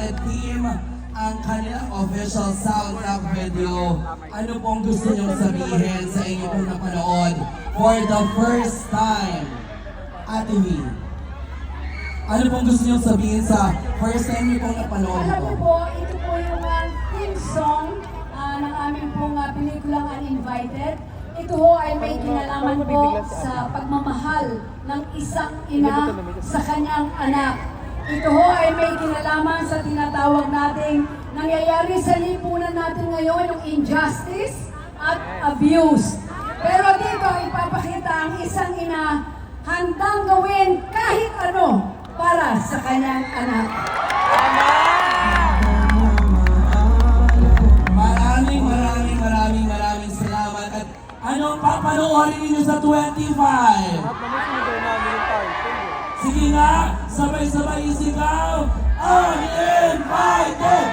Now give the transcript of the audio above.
Invited Team ang kanilang official soundtrack video. Ano pong gusto niyong sabihin sa inyo pong napanood for the first time? Ate V, ano pong gusto niyong sabihin sa first time niyo pong napanood Alam ito? niyo po, ito po yung theme song ng aming pong pelikulang Uninvited. Ito ho ay may kinalaman po sa pagmamahal ng isang ina sa kanyang anak. Ito ho ay may kinalaman sa tinatawag nating nangyayari sa lipunan natin ngayon, yung injustice at abuse. Pero dito ipapakita ang isang ina handang gawin kahit ano para sa kanyang anak. Maraming salamat. At anong papanoorin ninyo sa 25? Sige nga, sabay-sabay isigaw, Uninvited!